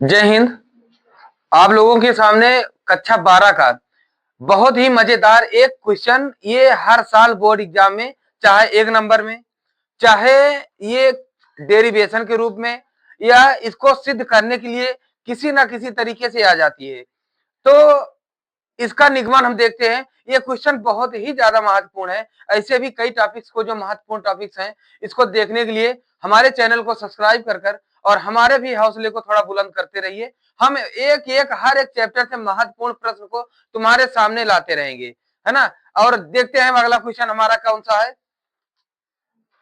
जय हिंद। आप लोगों के सामने कक्षा 12 का बहुत ही मजेदार एक क्वेश्चन, ये हर साल बोर्ड एग्जाम में, चाहे 1 नंबर में, चाहे ये डेरिवेशन के रूप में, या इसको सिद्ध करने के लिए किसी ना किसी तरीके से आ जाती है। तो इसका निगमन हम देखते हैं। ये क्वेश्चन बहुत ही ज्यादा महत्वपूर्ण है। ऐसे भी कई टॉपिक्स को जो महत्वपूर्ण टॉपिक्स हैं, इसको देखने के लिए हमारे चैनल को सब्सक्राइब कर और हमारे भी हौसले को थोड़ा बुलंद करते रहिए। हम एक एक हर एक चैप्टर से महत्वपूर्ण प्रश्न को तुम्हारे सामने लाते रहेंगे, है ना। और देखते हैं अगला क्वेश्चन हमारा कौन सा है।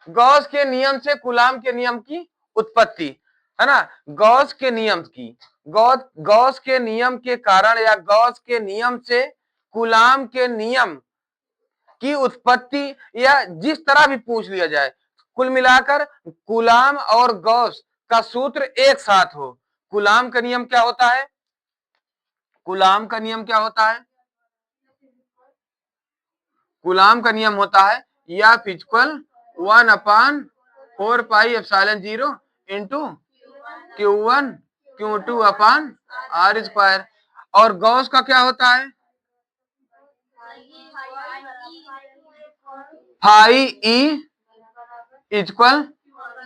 गॉस के नियम से कूलाम के नियम की उत्पत्ति, है ना। गॉस के नियम की, गॉस के नियम के कारण या गॉस के नियम से कूलाम के नियम की उत्पत्ति, या जिस तरह भी पूछ लिया जाए, कुल मिलाकर कूलाम और गॉस का सूत्र एक साथ हो। कूलाम का नियम क्या होता है? कूलाम का नियम क्या होता है? कूलाम का नियम होता है या फिजिकल 1/4πε0 इंटू Q1 Q2/r²। और गॉस का क्या होता है? Phi E equal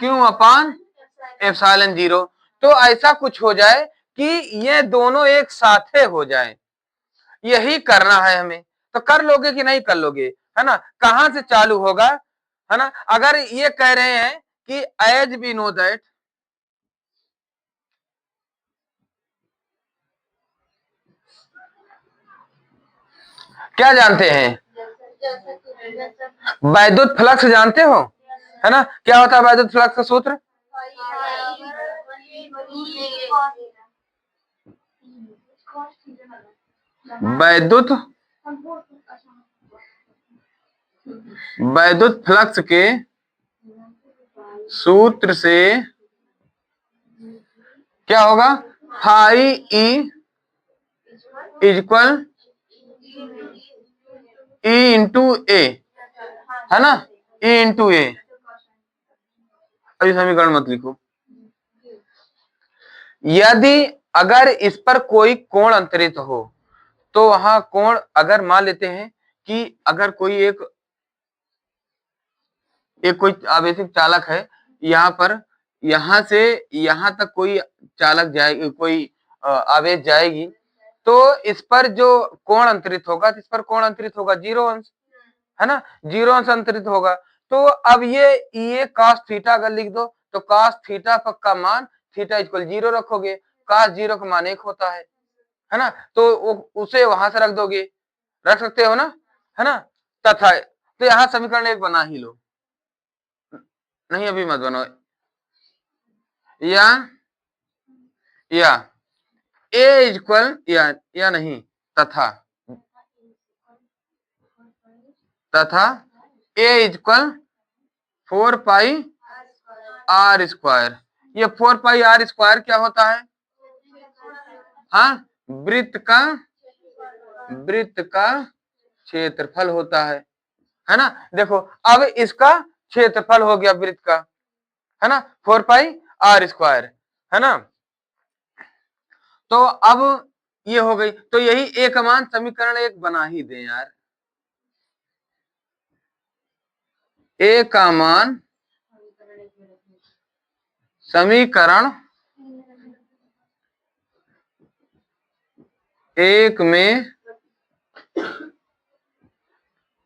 Q/ε0। तो ऐसा कुछ हो जाए कि ये दोनों एक साथे हो जाए, यही करना है हमें। तो कर लोगे कि नहीं कर लोगे, है ना। कहां से चालू होगा, है ना। अगर ये कह रहे हैं कि एज वी नो दैट, क्या जानते हैं? वैद्युत फ्लक्स जानते हो, है ना। क्या होता है वैद्युत फ्लक्स का सूत्र? वैद्युत फ्लक्स के सूत्र से क्या होगा? Phi E equal E into A, है ना। E into A. अभी समीकरण मत लिखो। यदि अगर इस पर कोई कोण अंतरित हो, तो वहां कोण, अगर मान लेते हैं कि अगर कोई एक कोई आवेशित चालक है, यहाँ पर, यहां से यहां तक कोई चालक जाएगी, कोई आवेश जाएगी, तो इस पर जो कोण अंतरित होगा, इस पर कोण अंतरित होगा 0 अंश, है ना। 0 अंश अंतरित होगा। तो अब ये cos थीटा अगर लिख दो, तो cos थीटा का मान थीटा इक्वल 0 रखोगे, cos 0 का मान 1 होता है ना। तो उसे वहां से रख दोगे, रख सकते हो ना, है ना। तथा तो यहां समीकरण 1 बना ही लो। नहीं अभी मत बनाओ। या ए इक्वल या नहीं, तथा ए इक्वल 4πr²। ये 4πr² क्या होता है? हाँ, वृत्त का क्षेत्रफल होता है ना। देखो अब इसका क्षेत्रफल हो गया वृत्त का, है ना, 4πr², है ना। तो अब ये हो गई, तो यही ए का मान समीकरण 1 बना ही दें यार। ए का मान समीकरण 1 में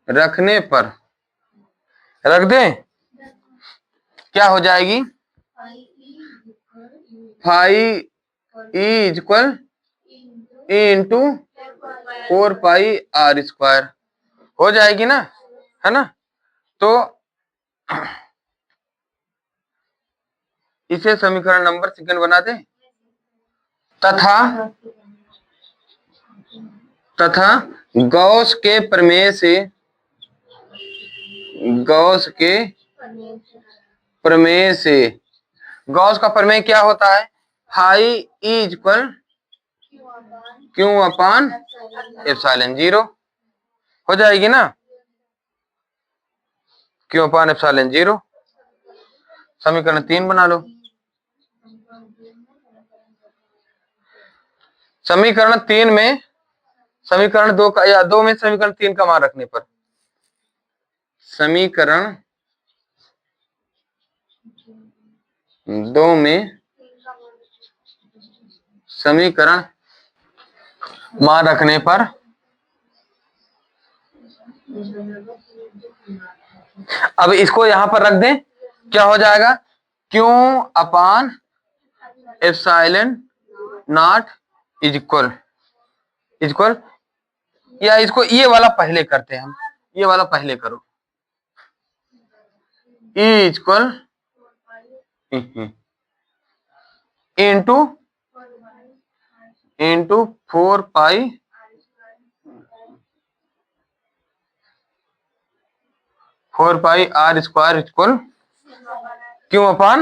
रखने पर, रख दें, क्या हो जाएगी? Phi E equal E into 4πr² हो जाएगी ना, है ना। तो इसे समीकरण नंबर सेकंड बना दें। तथा गॉस के प्रमेय से, गॉस के प्रमेय से, गॉस का प्रमेय क्या होता है? फाई ई इक्वल Q/ε0 हो जाएगी ना, Q/ε0। समीकरण 3 बना लो। समीकरण 3 में समीकरण 2 का या 2 में समीकरण 3 का मान रखने पर, समीकरण 2 में समीकरण मान रखने पर अब इसको यहां पर रख दें, क्या हो जाएगा, क्यों upon epsilon not is equal, या इसको ये वाला पहले करते हैं हम, ये वाला पहले करो, E equal into 4 pi R square equal Q upon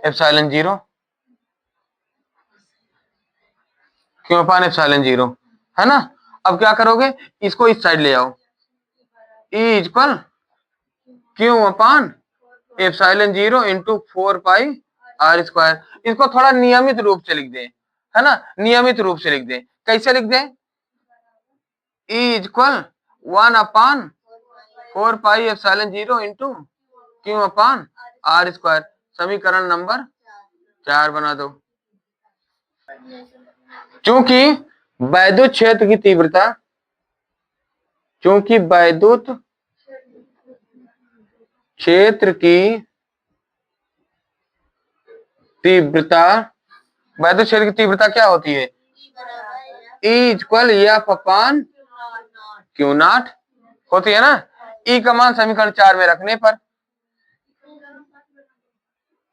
epsilon 0, क्यों अपान एप्सिलॉन 0, है ना। अब क्या करोगे, इसको इस साइड ले आओ, E equal Q upon epsilon 0 into 4 pi R square. इसको थोड़ा नियमित रूप से लिख दें, है ना, नियमित रूप से लिख दें। कैसे लिख दें, E equal 1 upon 4 pi epsilon 0 into क्यों अपान आर स्क्वायर। समीकरण नंबर 4 बना दो। चूंकि वैद्युत क्षेत्र की तीव्रता, चूंकि वैद्युत क्षेत्र की तीव्रता, वैद्युत क्षेत्र की तीव्रता क्या होती है, E equal F upon Q not होती है ना। ई का मान समीकरण 4 में रखने पर,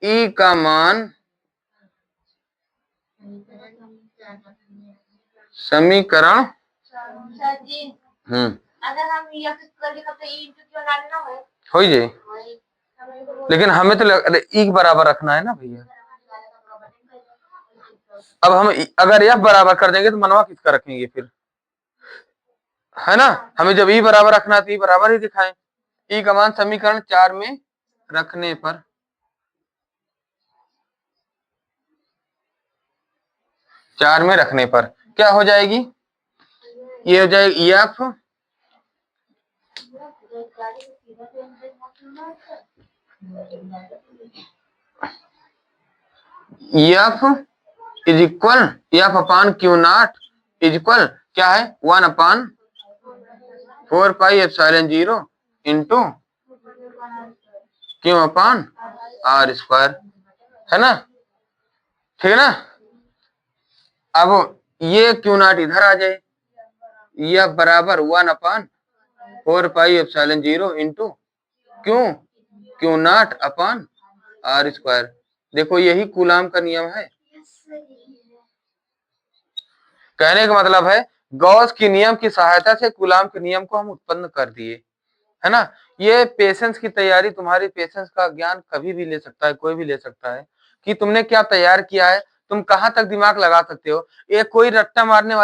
ई का मान समीकरण अगर हम हो जाए, लेकिन हमें तो ई बराबर रखना है ना भैया। अब हम अगर एफ बराबर कर देंगे तो मनवा किसका रखेंगे फिर, है ना। हमें जब ई बराबर रखना है तो ई बराबर ही दिखाएं। ई का मान समीकरण 4 में रखने पर, क्या हो जाएगी, ये हो जाएगी F is equal F upon Q naught is equal क्या है, 1 upon 4 pi epsilon 0 into Q upon R square, है ना, ठीक है ना। अब ये क्यू नॉट इधर आ जाए, यह बराबर 1 upon 4 pi epsilon 0 into Q naught upon R square. देखो यही कूलाम का नियम है। कहने का मतलब है गॉस की नियम की सहायता से कूलाम के नियम को हम उत्पन्न कर दिए, है ना। ये पेशेंस की तैयारी, तुम्हारी पेशेंस का ज्ञान कभी भी ले सकता है, कोई भी ले सकता है कि तुमने क्या तैयार किया है, तुम कहां तक दिमाग लगा सकते हो। ये कोई रट्टा मारने वाली